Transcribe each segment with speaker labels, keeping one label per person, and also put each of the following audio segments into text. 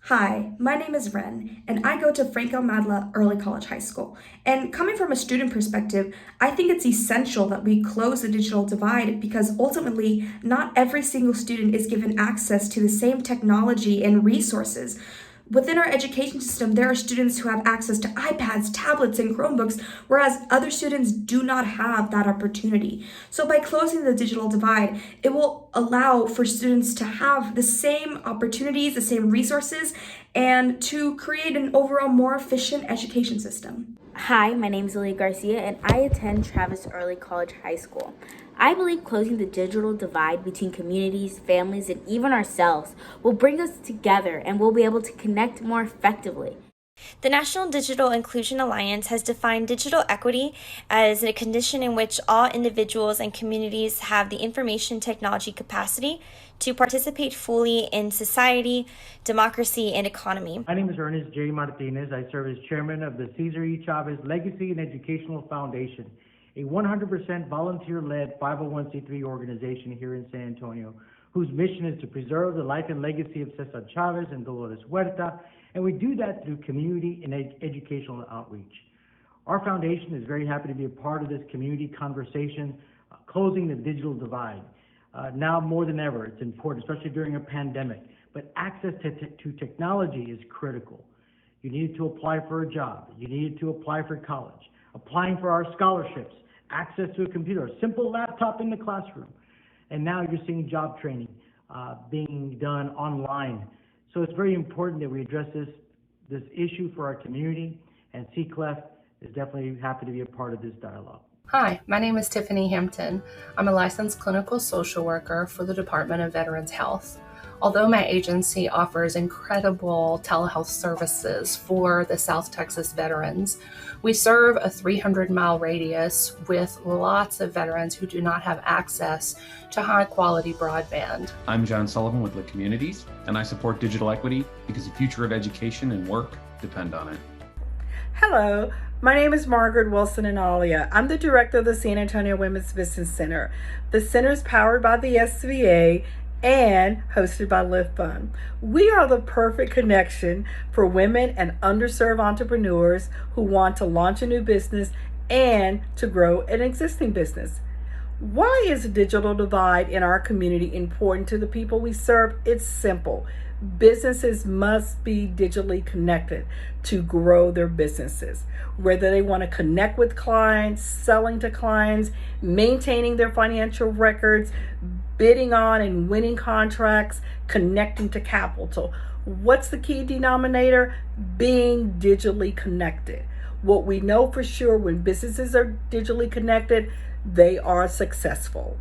Speaker 1: Hi, my name is Ren, and I go to Franco Madla Early College High School. And coming from a student perspective, I think it's essential that we close the digital divide because ultimately, not every single student is given access to the same technology and resources. Within our education system, there are students who have access to iPads, tablets, and Chromebooks, whereas other students do not have that opportunity. So, by closing the digital divide, it will allow for students to have the same opportunities, the same resources, and to create an overall more efficient education system.
Speaker 2: Hi, my name is Lily Garcia, and I attend Travis Early College High School. I believe closing the digital divide between communities, families, and even ourselves will bring us together and we'll be able to connect more effectively.
Speaker 3: The National Digital Inclusion Alliance has defined digital equity as a condition in which all individuals and communities have the information technology capacity to participate fully in society, democracy, and economy.
Speaker 4: My name is Ernest J. Martinez. I serve as chairman of the Cesar E. Chavez Legacy and Educational Foundation, a 100% volunteer-led 501c3 organization here in San Antonio, whose mission is to preserve the life and legacy of Cesar Chavez and Dolores Huerta, and we do that through community and educational outreach. Our foundation is very happy to be a part of this community conversation, closing the digital divide. Now more than ever, it's important, especially during a pandemic, but access to technology is critical. You need to apply for a job. You need to apply for college, applying for our scholarships, access to a computer, a simple laptop in the classroom. And now you're seeing job training being done online. So it's very important that we address this issue for our community, and CCLEF is definitely happy to be a part of this dialogue.
Speaker 5: Hi, my name is Tiffany Hampton. I'm a licensed clinical social worker for the Department of Veterans Health. Although my agency offers incredible telehealth services for the South Texas veterans, we serve a 300-mile radius with lots of veterans who do not have access to high-quality broadband.
Speaker 6: I'm John Sullivan with Lit Communities, and I support digital equity because the future of education and work depend on it.
Speaker 7: Hello, my name is Margaret Wilson Analia. I'm the director of the San Antonio Women's Business Center. The center is powered by the SVA and hosted by Lift Fund. We are the perfect connection for women and underserved entrepreneurs who want to launch a new business and to grow an existing business. Why is the digital divide in our community important to the people we serve? It's simple. Businesses must be digitally connected to grow their businesses. Whether they want to connect with clients, selling to clients, maintaining their financial records, bidding on and winning contracts, connecting to capital. What's the key denominator? Being digitally connected. What we know for sure, when businesses are digitally connected, they are successful.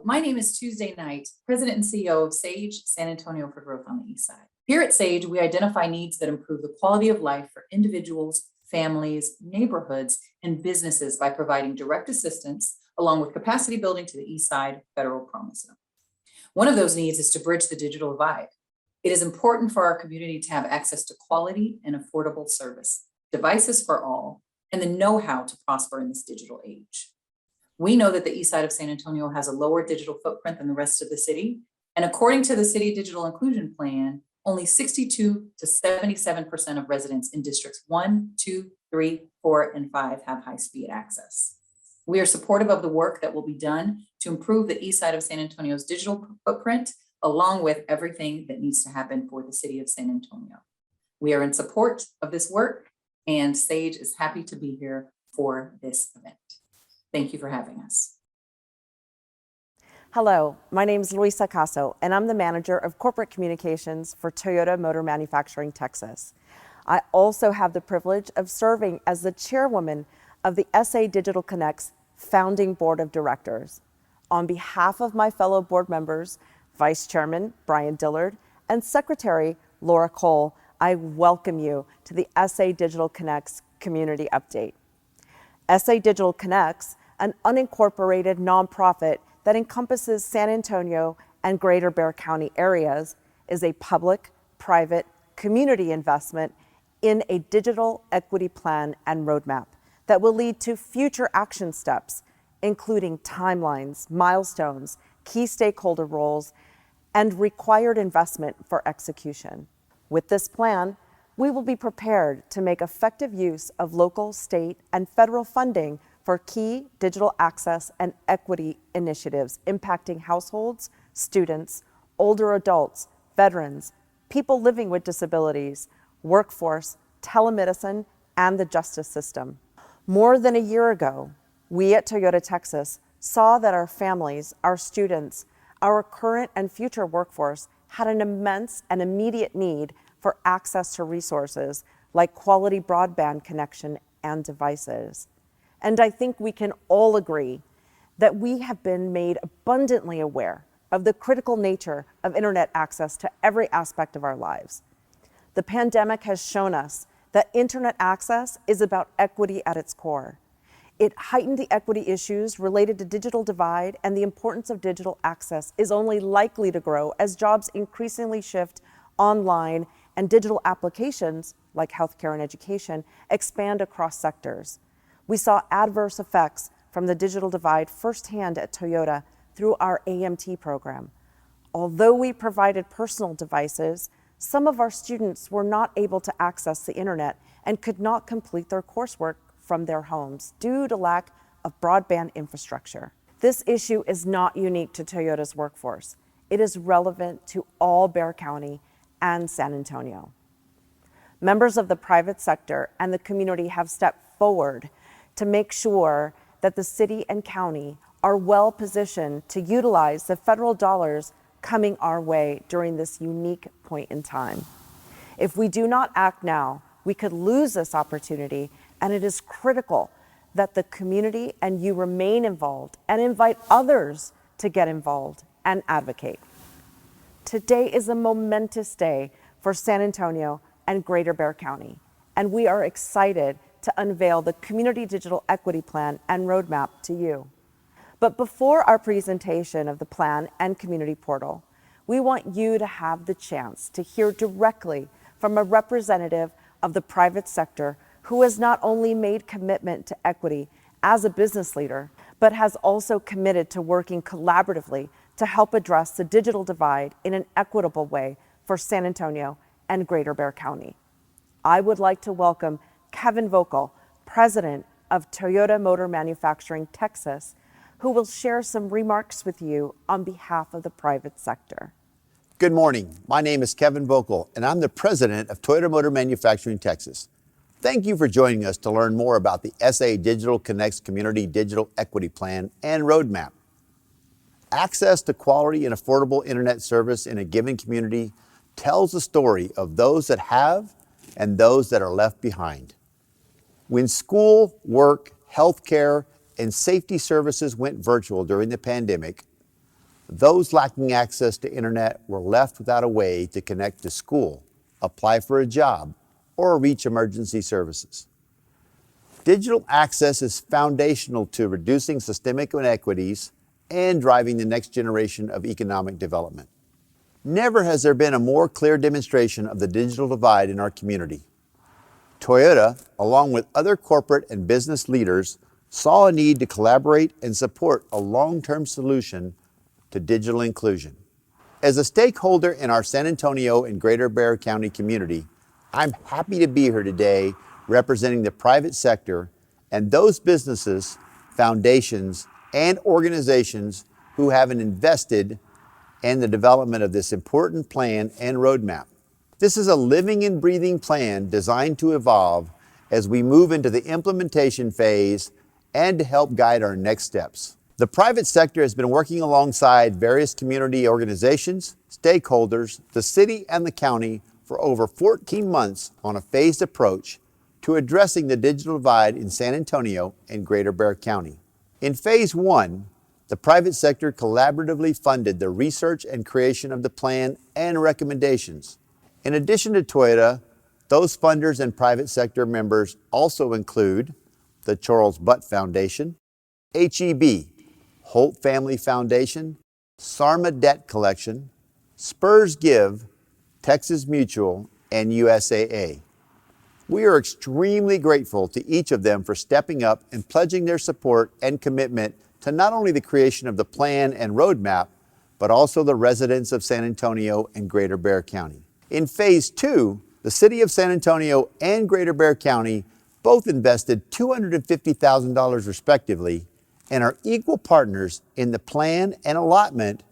Speaker 8: My name is Tuesday Knight, President and CEO of SAGE, San Antonio for Growth on the East Side. Here at SAGE, we identify needs that improve the quality of life for individuals, families, neighborhoods, and businesses by providing direct assistance along with capacity building to the East Side Federal Promise Zone. One of those needs is to bridge the digital divide. It is important for our community to have access to quality and affordable service, devices for all, and the know-how to prosper in this digital age. We know that the East Side of San Antonio has a lower digital footprint than the rest of the city. And according to the City Digital Inclusion Plan, only 62 to 77% of residents in districts 1, 2, 3, 4, and 5 have high-speed access. We are supportive of the work that will be done to improve the East Side of San Antonio's digital footprint, along with everything that needs to happen for the city of San Antonio. We are in support of this work, and SAGE is happy to be here for this event. Thank you for having us.
Speaker 9: Hello, my name is Luisa Caso, and I'm the manager of corporate communications for Toyota Motor Manufacturing Texas. I also have the privilege of serving as the chairwoman of the SA Digital Connect's founding board of directors. On behalf of my fellow board members, Vice Chairman Brian Dillard and Secretary Laura Cole, I welcome you to the SA Digital Connect's community update. SA Digital Connects, an unincorporated nonprofit that encompasses San Antonio and Greater Bexar County areas, is a public-private community investment in a digital equity plan and roadmap that will lead to future action steps, including timelines, milestones, key stakeholder roles, and required investment for execution. With this plan, we will be prepared to make effective use of local, state, and federal funding for key digital access and equity initiatives impacting households, students, older adults, veterans, people living with disabilities, workforce, telemedicine, and the justice system. More than a year ago, we at Toyota Texas saw that our families, our students, our current and future workforce had an immense and immediate need for access to resources like quality broadband connection and devices. And I think we can all agree that we have been made abundantly aware of the critical nature of internet access to every aspect of our lives. The pandemic has shown us that internet access is about equity at its core. It heightened the equity issues related to digital divide, and the importance of digital access is only likely to grow as jobs increasingly shift online and digital applications, like healthcare and education, expand across sectors. We saw adverse effects from the digital divide firsthand at Toyota through our AMT program. Although we provided personal devices, some of our students were not able to access the internet and could not complete their coursework from their homes due to lack of broadband infrastructure. This issue is not unique to Toyota's workforce. It is relevant to all Bexar County and San Antonio. Members of the private sector and the community have stepped forward to make sure that the city and county are well positioned to utilize the federal dollars coming our way during this unique point in time. If we do not act now, we could lose this opportunity, and it is critical that the community and you remain involved and invite others to get involved and advocate. Today is a momentous day for San Antonio and Greater Bexar County, and we are excited to unveil the Community Digital Equity Plan and Roadmap to you. But before our presentation of the plan and community portal, we want you to have the chance to hear directly from a representative of the private sector who has not only made commitment to equity as a business leader, but has also committed to working collaboratively to help address the digital divide in an equitable way for San Antonio and Greater Bexar County. I would like to welcome Kevin Vogel, President of Toyota Motor Manufacturing Texas, who will share some remarks with you on behalf of the private sector.
Speaker 10: Good morning. My name is Kevin Vogel, and I'm the president of Toyota Motor Manufacturing Texas. Thank you for joining us to learn more about the SA Digital Connects Community Digital Equity Plan and Roadmap. Access to quality and affordable internet service in a given community tells the story of those that have and those that are left behind. When school, work, healthcare, and safety services went virtual during the pandemic, those lacking access to internet were left without a way to connect to school, apply for a job, or reach emergency services. Digital access is foundational to reducing systemic inequities and driving the next generation of economic development. Never has there been a more clear demonstration of the digital divide in our community. Toyota, along with other corporate and business leaders, saw a need to collaborate and support a long-term solution to digital inclusion. As a stakeholder in our San Antonio and Greater Bexar County community, I'm happy to be here today representing the private sector and those businesses, foundations, and organizations who have invested in the development of this important plan and roadmap. This is a living and breathing plan designed to evolve as we move into the implementation phase and to help guide our next steps. The private sector has been working alongside various community organizations, stakeholders, the city, and the county for over 14 months on a phased approach to addressing the digital divide in San Antonio and Greater Bexar County. In phase one, the private sector collaboratively funded the research and creation of the plan and recommendations. In addition to Toyota, those funders and private sector members also include the Charles Butt Foundation, HEB, Holt Family Foundation, Sarma Debt Collection, Spurs Give, Texas Mutual, and USAA. We are extremely grateful to each of them for stepping up and pledging their support and commitment to not only the creation of the plan and roadmap, but also the residents of San Antonio and Greater Bexar County. In Phase 2, the City of San Antonio and Greater Bexar County both invested $250,000 respectively and are equal partners in the plan and allotment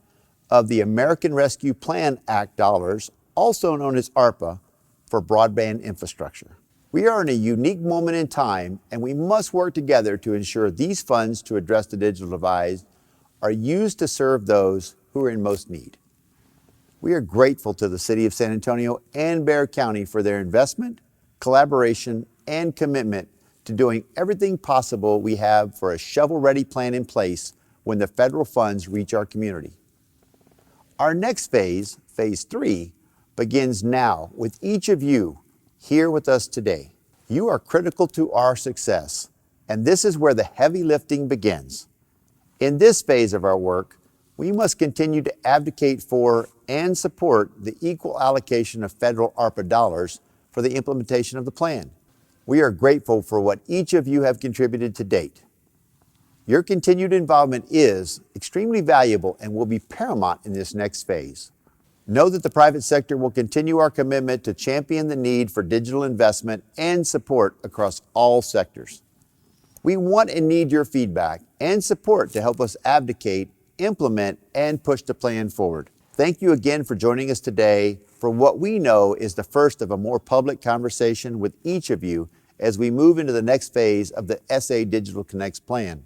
Speaker 10: of the American Rescue Plan Act dollars, also known as ARPA, for broadband infrastructure. We are in a unique moment in time, and we must work together to ensure these funds to address the digital divide are used to serve those who are in most need. We are grateful to the City of San Antonio and Bexar County for their investment, collaboration, and commitment to doing everything possible we have for a shovel-ready plan in place when the federal funds reach our community. Our next phase, Phase 3, begins now with each of you here with us today. You are critical to our success, and this is where the heavy lifting begins. In this phase of our work, we must continue to advocate for and support the equal allocation of federal ARPA dollars for the implementation of the plan. We are grateful for what each of you have contributed to date. Your continued involvement is extremely valuable and will be paramount in this next phase. Know that the private sector will continue our commitment to champion the need for digital investment and support across all sectors. We want and need your feedback and support to help us advocate, implement, and push the plan forward. Thank you again for joining us today for what we know is the first of a more public conversation with each of you as we move into the next phase of the SA Digital Connects plan.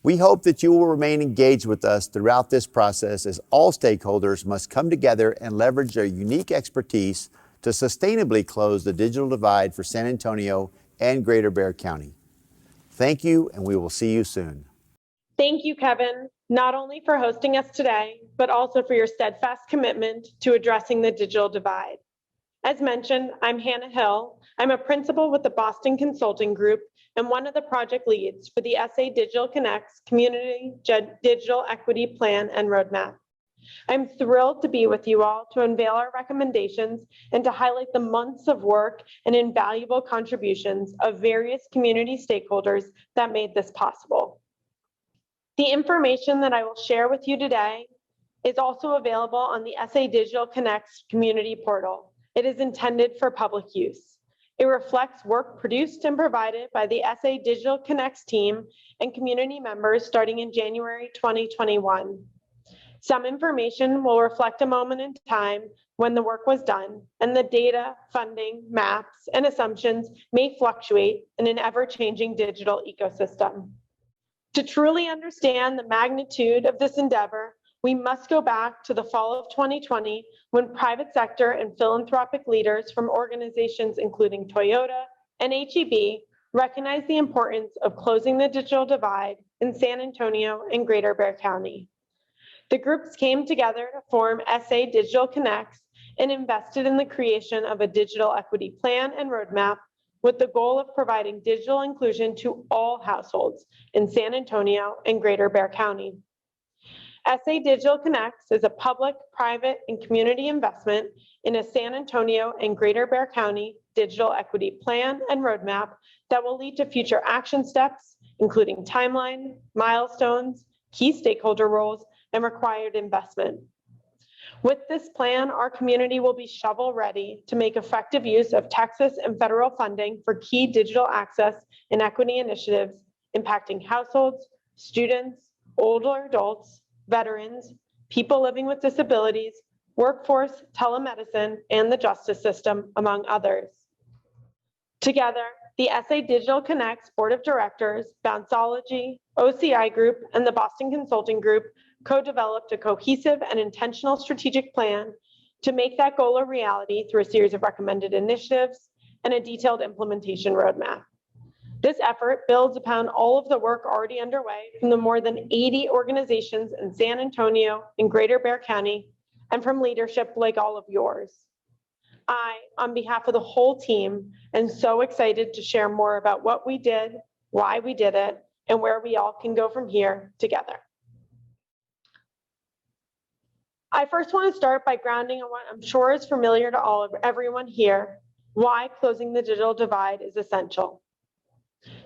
Speaker 10: We hope that you will remain engaged with us throughout this process as all stakeholders must come together and leverage their unique expertise to sustainably close the digital divide for San Antonio and Greater Bexar County. Thank you, and we will see you soon.
Speaker 11: Thank you, Kevin, not only for hosting us today, but also for your steadfast commitment to addressing the digital divide. As mentioned, I'm Hannah Hill. I'm a principal with the Boston Consulting Group and one of the project leads for the SA Digital Connects Community Digital Equity Plan and Roadmap. I'm thrilled to be with you all to unveil our recommendations and to highlight the months of work and invaluable contributions of various community stakeholders that made this possible. The information that I will share with you today is also available on the SA Digital Connects community portal. It is intended for public use. It reflects work produced and provided by the SA Digital Connects team and community members starting in January 2021. Some information will reflect a moment in time when the work was done, and the data, funding, maps, and assumptions may fluctuate in an ever-changing digital ecosystem. To truly understand the magnitude of this endeavor, we must go back to the fall of 2020 when private sector and philanthropic leaders from organizations including Toyota and HEB recognized the importance of closing the digital divide in San Antonio and Greater Bexar County. The groups came together to form SA Digital Connects and invested in the creation of a digital equity plan and roadmap with the goal of providing digital inclusion to all households in San Antonio and Greater Bexar County. SA Digital Connects is a public, private, and community investment in a San Antonio and Greater Bexar County digital equity plan and roadmap that will lead to future action steps, including timeline, milestones, key stakeholder roles, and required investment. With this plan, our community will be shovel ready to make effective use of Texas and federal funding for key digital access and equity initiatives impacting households, students, older adults, veterans, people living with disabilities, workforce, telemedicine, and the justice system, among others. Together, the SA Digital Connects Board of Directors, Bounceology, OCI Group, and the Boston Consulting Group co-developed a cohesive and intentional strategic plan to make that goal a reality through a series of recommended initiatives and a detailed implementation roadmap. This effort builds upon all of the work already underway from the more than 80 organizations in San Antonio and Greater Bexar County, and from leadership like all of yours. I, on behalf of the whole team, am so excited to share more about what we did, why we did it, and where we all can go from here together. I first want to start by grounding on what I'm sure is familiar to everyone here, why closing the digital divide is essential.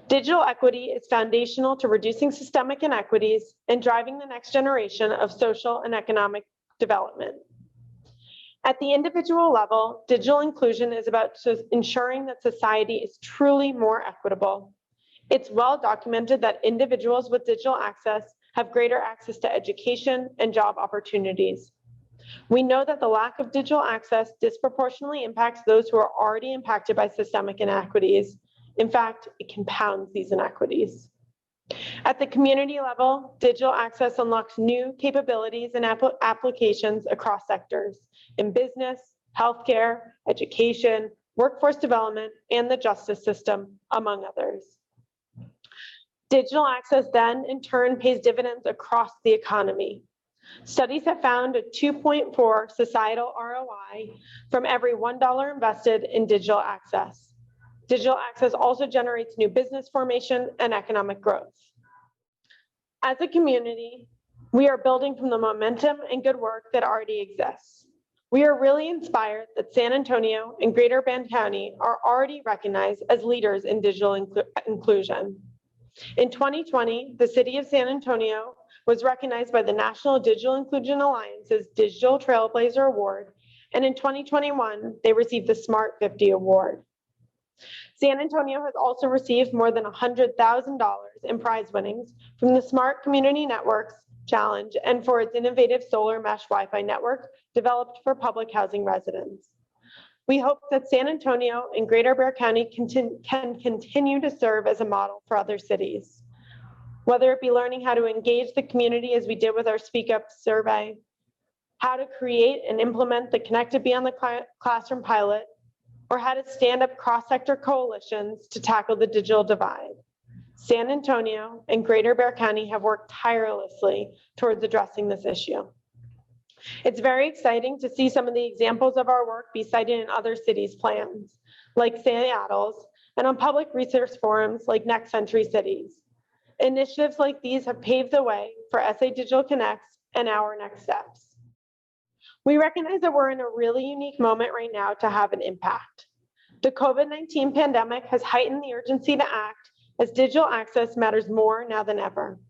Speaker 11: Digital equity is foundational to reducing systemic inequities and driving the next generation of social and economic development. At the individual level, digital inclusion is about ensuring that society is truly more equitable. It's well documented that individuals with digital access have greater access to education and job opportunities. We know that the lack of digital access disproportionately impacts those who are already impacted by systemic inequities. In fact, it compounds these inequities. At the community level, digital access unlocks new capabilities and applications across sectors in business, healthcare, education, workforce development, and the justice system, among others. Digital access then, in turn, pays dividends across the economy. Studies have found a 2.4 societal ROI from every $1 invested in digital access. Digital access also generates new business formation and economic growth. As a community, we are building from the momentum and good work that already exists. We are really inspired that San Antonio and Greater Bend County are already recognized as leaders in digital inclusion. In 2020, the City of San Antonio was recognized by the National Digital Inclusion Alliance's Digital Trailblazer Award, and in 2021, they received the Smart 50 Award. San Antonio has also received more than $100,000 in prize winnings from the Smart Community Networks Challenge and for its innovative solar mesh Wi-Fi network developed for public housing residents. We hope that San Antonio and Greater Bexar County can continue to serve as a model for other cities. Whether it be learning how to engage the community as we did with our Speak Up survey, how to create and implement the Connected Beyond the Classroom pilot, or how to stand up cross-sector coalitions to tackle the digital divide. San Antonio and Greater Bexar County have worked tirelessly towards addressing this issue. It's very exciting to see some of the examples of our work be cited in other cities' plans, like Seattle's, and on public research forums like Next Century Cities. Initiatives like these have paved the way for SA Digital Connects and our next steps. We recognize that we're in a really unique moment right now to have an impact. The COVID-19 pandemic has heightened the urgency to act as digital access matters more now than ever.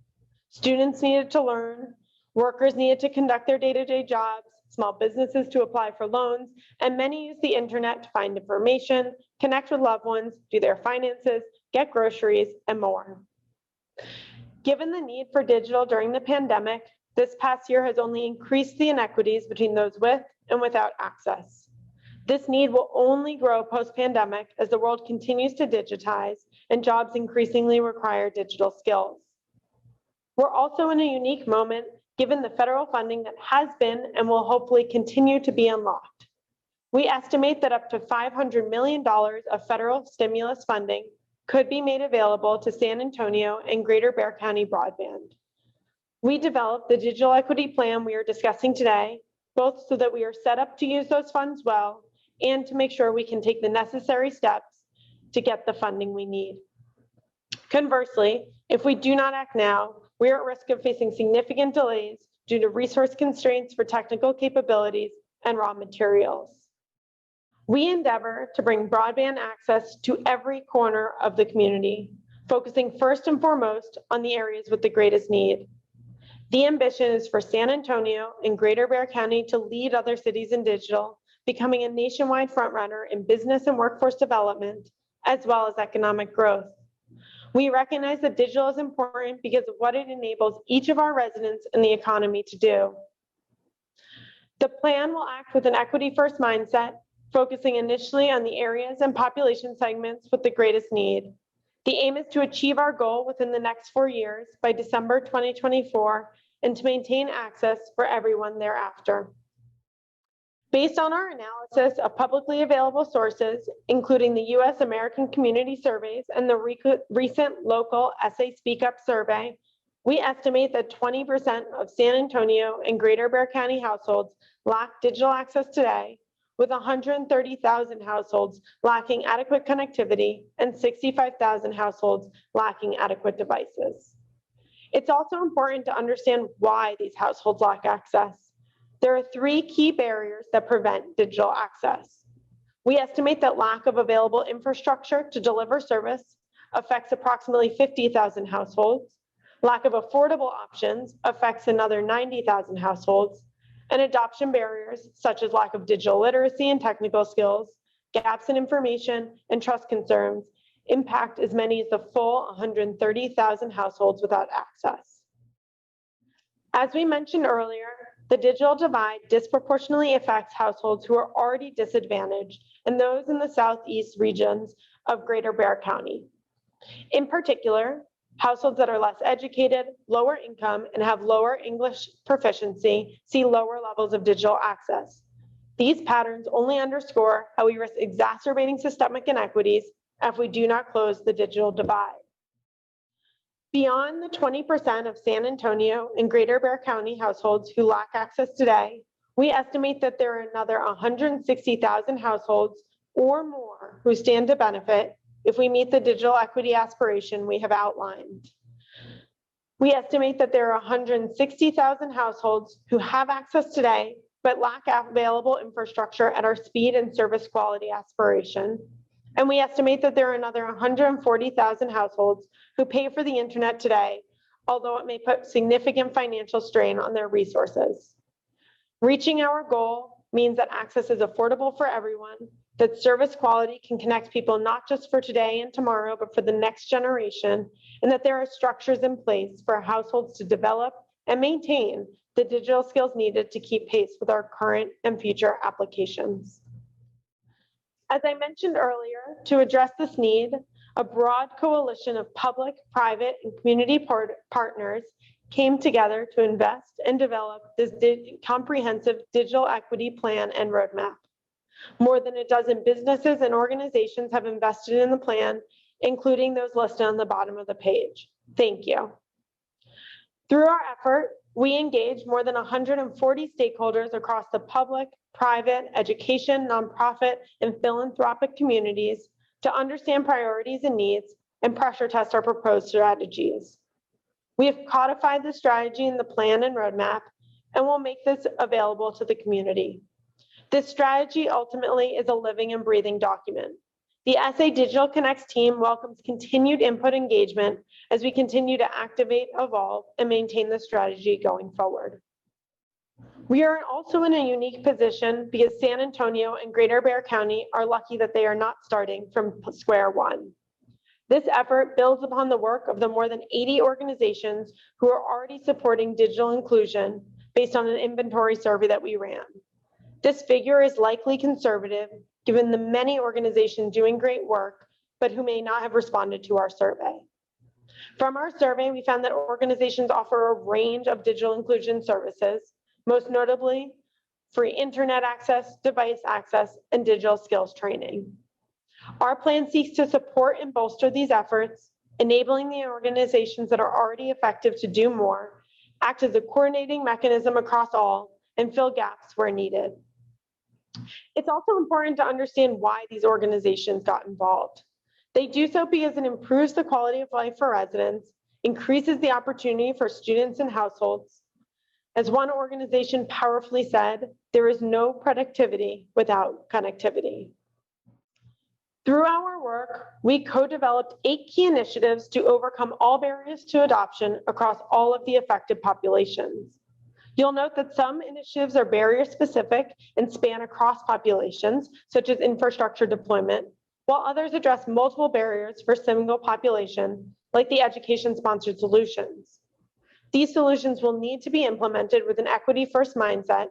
Speaker 11: Students needed to learn, workers needed to conduct their day-to-day jobs, small businesses to apply for loans, and many use the internet to find information, connect with loved ones, do their finances, get groceries, and more. Given the need for digital during the pandemic, this past year has only increased the inequities between those with and without access. This need will only grow post-pandemic as the world continues to digitize and jobs increasingly require digital skills. We're also in a unique moment given the federal funding that has been and will hopefully continue to be unlocked. We estimate that up to $500 million of federal stimulus funding could be made available to San Antonio and Greater Bexar County broadband. We developed the digital equity plan we are discussing today, both so that we are set up to use those funds well and to make sure we can take the necessary steps to get the funding we need. Conversely, if we do not act now, we are at risk of facing significant delays due to resource constraints for technical capabilities and raw materials. We endeavor to bring broadband access to every corner of the community, focusing first and foremost on the areas with the greatest need. The ambition is for San Antonio and Greater Bexar County to lead other cities in digital, becoming a nationwide frontrunner in business and workforce development, as well as economic growth. We recognize that digital is important because of what it enables each of our residents and the economy to do. The plan will act with an equity-first mindset, focusing initially on the areas and population segments with the greatest need. The aim is to achieve our goal within the next 4 years by December 2024 and to maintain access for everyone thereafter. Based on our analysis of publicly available sources, including the U.S. American Community Surveys and the recent local SA Speak Up survey, we estimate that 20% of San Antonio and Greater Bexar County households lack digital access today, with 130,000 households lacking adequate connectivity and 65,000 households lacking adequate devices. It's also important to understand why these households lack access. There are 3 key barriers that prevent digital access. We estimate that lack of available infrastructure to deliver service affects approximately 50,000 households. Lack of affordable options affects another 90,000 households. and adoption barriers such as lack of digital literacy and technical skills, gaps in information, and trust concerns impact as many as the full 130,000 households without access. As we mentioned earlier, the digital divide disproportionately affects households who are already disadvantaged and those in the southeast regions of Greater Bexar County. In particular, households that are less educated, lower income, and have lower English proficiency see lower levels of digital access. These patterns only underscore how we risk exacerbating systemic inequities if we do not close the digital divide. Beyond the 20% of San Antonio and Greater Bexar County households who lack access today, we estimate that there are another 160,000 households or more who stand to benefit if we meet the digital equity aspiration we have outlined. We estimate that there are 160,000 households who have access today but lack available infrastructure at our speed and service quality aspiration. And we estimate that there are another 140,000 households who pay for the internet today, although it may put significant financial strain on their resources. Reaching our goal means that access is affordable for everyone, that service quality can connect people not just for today and tomorrow, but for the next generation, and that there are structures in place for households to develop and maintain the digital skills needed to keep pace with our current and future applications. As I mentioned earlier, to address this need, a broad coalition of public, private, and community partners came together to invest and develop this comprehensive digital equity plan and roadmap. More than a dozen businesses and organizations have invested in the plan, including those listed on the bottom of the page. Thank you. Through our effort, we engaged more than 140 stakeholders across the public, private, education, nonprofit, and philanthropic communities to understand priorities and needs and pressure test our proposed strategies. We have codified the strategy in the plan and roadmap and will make this available to the community. This strategy ultimately is a living and breathing document. The SA Digital Connects team welcomes continued input engagement as we continue to activate, evolve, and maintain the strategy going forward. We are also in a unique position because San Antonio and Greater Bexar County are lucky that they are not starting from square one. This effort builds upon the work of the more than 80 organizations who are already supporting digital inclusion based on an inventory survey that we ran. This figure is likely conservative given the many organizations doing great work, but who may not have responded to our survey. From our survey, we found that organizations offer a range of digital inclusion services, most notably free internet access, device access, and digital skills training. Our plan seeks to support and bolster these efforts, enabling the organizations that are already effective to do more, act as a coordinating mechanism across all, and fill gaps where needed. It's also important to understand why these organizations got involved. They do so because it improves the quality of life for residents, increases the opportunity for students and households. As one organization powerfully said, there is no productivity without connectivity. Through our work, we co-developed 8 key initiatives to overcome all barriers to adoption across all of the affected populations. You'll note that some initiatives are barrier specific and span across populations, such as infrastructure deployment, while others address multiple barriers for single population, like the education-sponsored solutions. These solutions will need to be implemented with an equity-first mindset,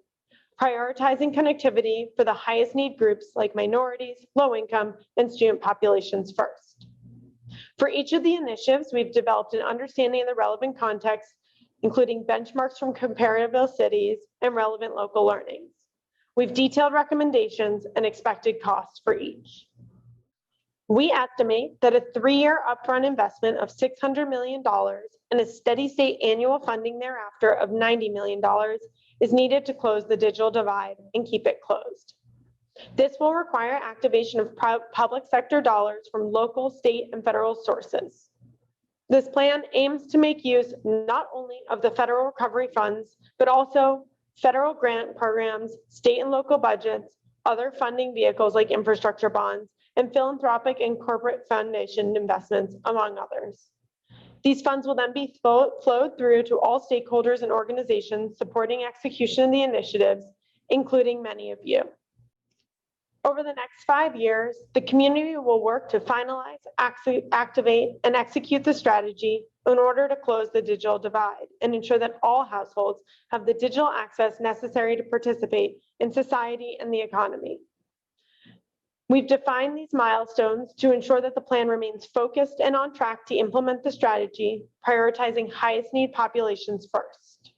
Speaker 11: prioritizing connectivity for the highest need groups like minorities, low-income, and student populations first. For each of the initiatives, we've developed an understanding of the relevant context, including benchmarks from comparable cities and relevant local learnings. We've detailed recommendations and expected costs for each. We estimate that a 3-year upfront investment of $600 million and a steady state annual funding thereafter of $90 million is needed to close the digital divide and keep it closed. This will require activation of public sector dollars from local, state, and federal sources. This plan aims to make use not only of the federal recovery funds, but also federal grant programs, state and local budgets, other funding vehicles like infrastructure bonds, and philanthropic and corporate foundation investments, among others. These funds will then be flowed through to all stakeholders and organizations supporting execution of the initiatives, including many of you. Over the next 5 years, the community will work to finalize, activate, and execute the strategy in order to close the digital divide and ensure that all households have the digital access necessary to participate in society and the economy. We've defined these milestones to ensure that the plan remains focused and on track to implement the strategy, prioritizing highest need populations first.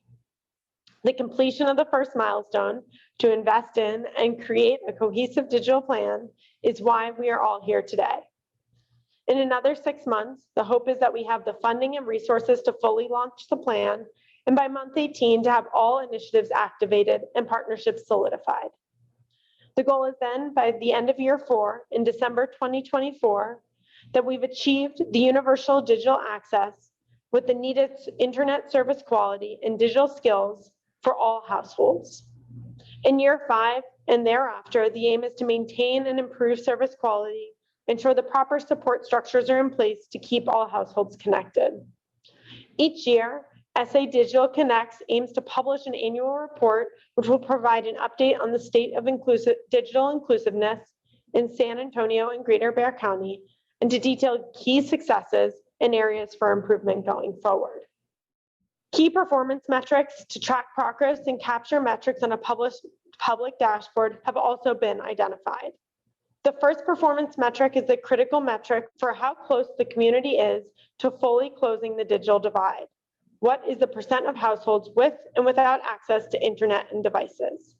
Speaker 11: The completion of the first milestone, to invest in and create a cohesive digital plan, is why we are all here today. In another 6 months, the hope is that we have the funding and resources to fully launch the plan, and by month 18 to have all initiatives activated and partnerships solidified. The goal is then, by the end of year 4, in December 2024, that we've achieved the universal digital access with the needed internet service quality and digital skills for all households. In year 5 and thereafter, the aim is to maintain and improve service quality, ensure the proper support structures are in place to keep all households connected. Each year, SA Digital Connects aims to publish an annual report which will provide an update on the state of digital inclusiveness in San Antonio and Greater Bexar County, and to detail key successes and areas for improvement going forward. Key performance metrics to track progress and capture metrics on a public dashboard have also been identified. The first performance metric is the critical metric for how close the community is to fully closing the digital divide. What is the percent of households with and without access to internet and devices?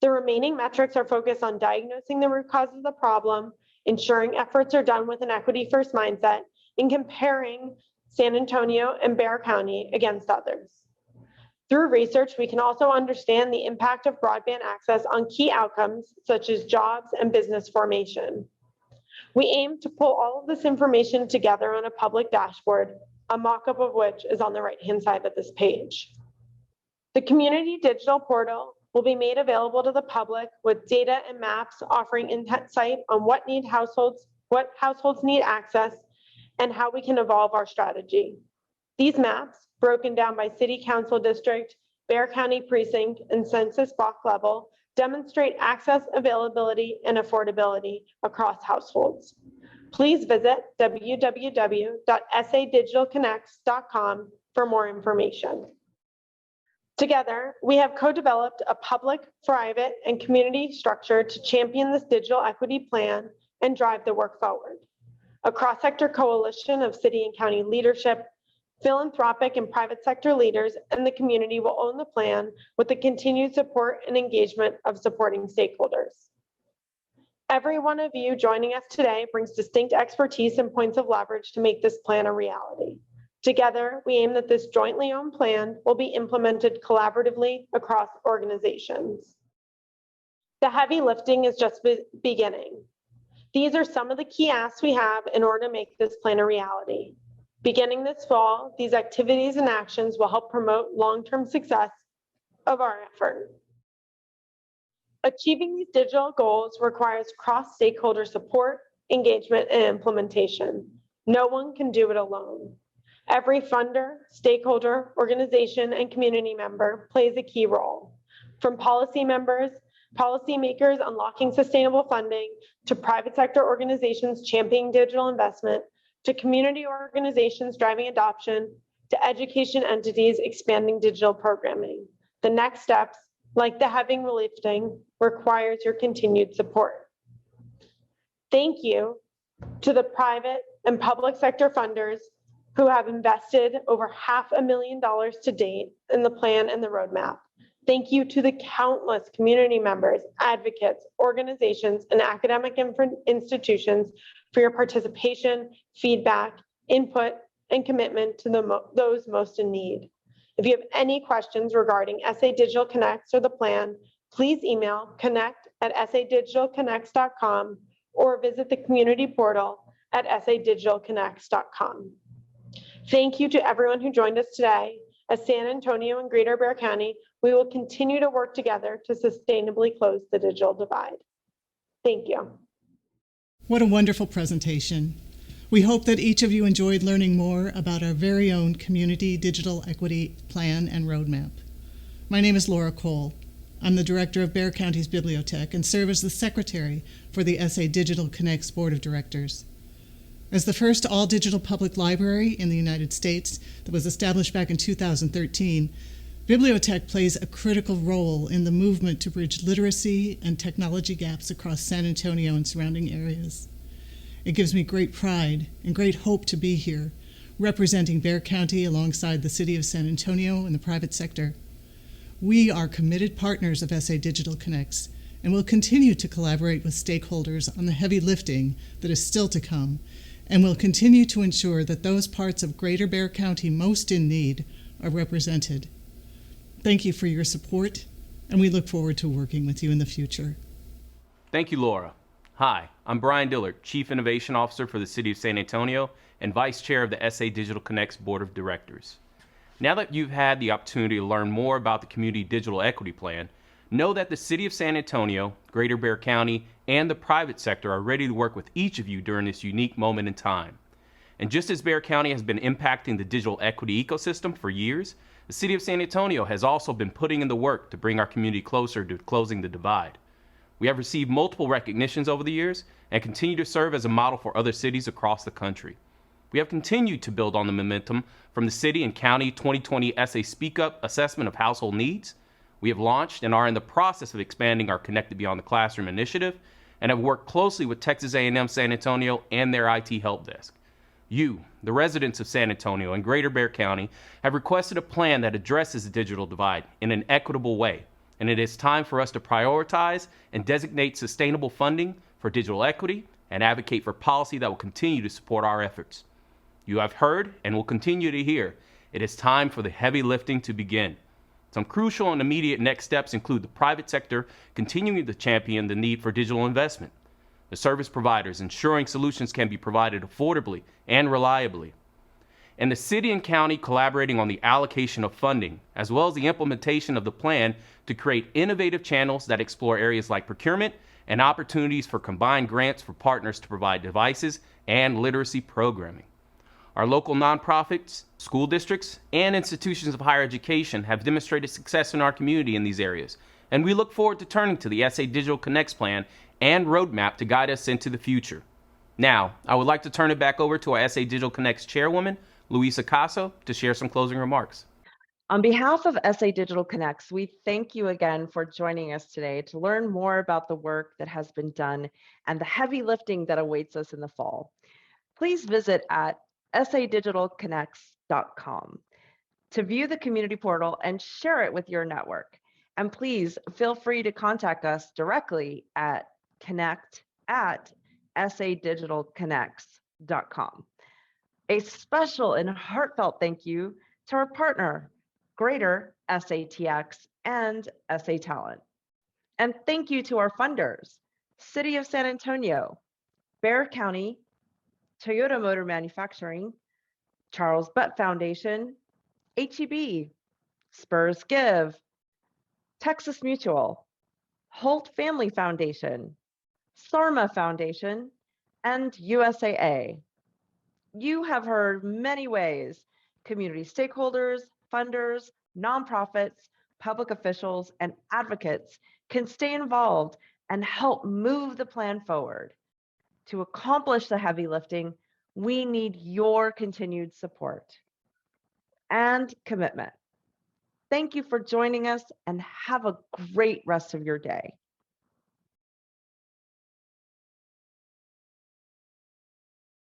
Speaker 11: The remaining metrics are focused on diagnosing the root cause of the problem, ensuring efforts are done with an equity-first mindset, and comparing San Antonio and Bexar County against others. Through research, we can also understand the impact of broadband access on key outcomes such as jobs and business formation. We aim to pull all of this information together on a public dashboard, a mock-up of which is on the right-hand side of this page. The community digital portal will be made available to the public with data and maps offering insight on what households need access and how we can evolve our strategy. These maps, broken down by city council district, Bexar County precinct, and census block level, demonstrate access, availability, and affordability across households. Please visit www.sadigitalconnects.com for more information. Together, we have co-developed a public, private, and community structure to champion this digital equity plan and drive the work forward. A cross-sector coalition of city and county leadership, philanthropic and private sector leaders, and the community will own the plan with the continued support and engagement of supporting stakeholders. Every one of you joining us today brings distinct expertise and points of leverage to make this plan a reality. Together, we aim that this jointly owned plan will be implemented collaboratively across organizations. The heavy lifting is just beginning. These are some of the key asks we have in order to make this plan a reality. Beginning this fall, these activities and actions will help promote long-term success of our effort. Achieving these digital goals requires cross-stakeholder support, engagement, and implementation. No one can do it alone. Every funder, stakeholder, organization, and community member plays a key role. From policymakers unlocking sustainable funding, to private sector organizations championing digital investment, to community organizations driving adoption, to education entities expanding digital programming. The next steps, like the heavy lifting, requires your continued support. Thank you to the private and public sector funders who have invested over $500,000 to date in the plan and the roadmap. Thank you to the countless community members, advocates, organizations, and academic institutions for your participation, feedback, input, and commitment to those most in need. If you have any questions regarding SA Digital Connects or the plan, please email connect@sadigitalconnects.com or visit the community portal at sadigitalconnects.com. Thank you to everyone who joined us today. As San Antonio and Greater Bexar County, we will continue to work together to sustainably close the digital divide. Thank you.
Speaker 12: What a wonderful presentation. We hope that each of you enjoyed learning more about our very own Community Digital Equity Plan and Roadmap. My name is Laura Cole. I'm the director of Bexar County's Bibliothèque and serve as the secretary for the SA Digital Connects Board of Directors. As the first all-digital public library in the United States that was established back in 2013, Bibliothèque plays a critical role in the movement to bridge literacy and technology gaps across San Antonio and surrounding areas. It gives me great pride and great hope to be here, representing Bexar County alongside the City of San Antonio and the private sector. We are committed partners of SA Digital Connects and will continue to collaborate with stakeholders on the heavy lifting that is still to come, and will continue to ensure that those parts of Greater Bexar County most in need are represented. Thank you for your support, and we look forward to working with you in the future.
Speaker 13: Thank you, Laura. Hi, I'm Brian Dillard, Chief Innovation Officer for the City of San Antonio and Vice Chair of the SA Digital Connects Board of Directors. Now that you've had the opportunity to learn more about the Community Digital Equity Plan, know that the City of San Antonio, Greater Bexar County, and the private sector are ready to work with each of you during this unique moment in time. And just as Bexar County has been impacting the digital equity ecosystem for years, the City of San Antonio has also been putting in the work to bring our community closer to closing the divide. We have received multiple recognitions over the years and continue to serve as a model for other cities across the country. We have continued to build on the momentum from the City and County 2020 SA Speak Up Assessment of Household Needs. We have launched and are in the process of expanding our Connected Beyond the Classroom initiative and have worked closely with Texas A&M San Antonio and their IT help desk. You, the residents of San Antonio and Greater Bexar County, have requested a plan that addresses the digital divide in an equitable way, and it is time for us to prioritize and designate sustainable funding for digital equity and advocate for policy that will continue to support our efforts. You have heard and will continue to hear. It is time for the heavy lifting to begin. Some crucial and immediate next steps include the private sector continuing to champion the need for digital investment, the service providers ensuring solutions can be provided affordably and reliably, and the city and county collaborating on the allocation of funding, as well as the implementation of the plan to create innovative channels that explore areas like procurement and opportunities for combined grants for partners to provide devices and literacy programming. Our local nonprofits, school districts, and institutions of higher education have demonstrated success in our community in these areas, and we look forward to turning to the SA Digital Connects Plan and Roadmap to guide us into the future. Now, I would like to turn it back over to our SA Digital Connects Chairwoman, Luisa Caso, to share some closing remarks.
Speaker 9: On behalf of SA Digital Connects, we thank you again for joining us today to learn more about the work that has been done and the heavy lifting that awaits us in the fall. Please visit at sadigitalconnects.com to view the community portal and share it with your network. And please feel free to contact us directly at connect@sadigitalconnects.com. A special and heartfelt thank you to our partner, Greater SATX and SA Talent. And thank you to our funders, City of San Antonio, Bexar County, Toyota Motor Manufacturing, Charles Butt Foundation, HEB, Spurs Give, Texas Mutual, Holt Family Foundation, Sarma Foundation, and USAA. You have heard many ways community stakeholders, funders, nonprofits, public officials, and advocates can stay involved and help move the plan forward. To accomplish the heavy lifting, we need your continued support and commitment. Thank you for joining us and have a great rest of your day.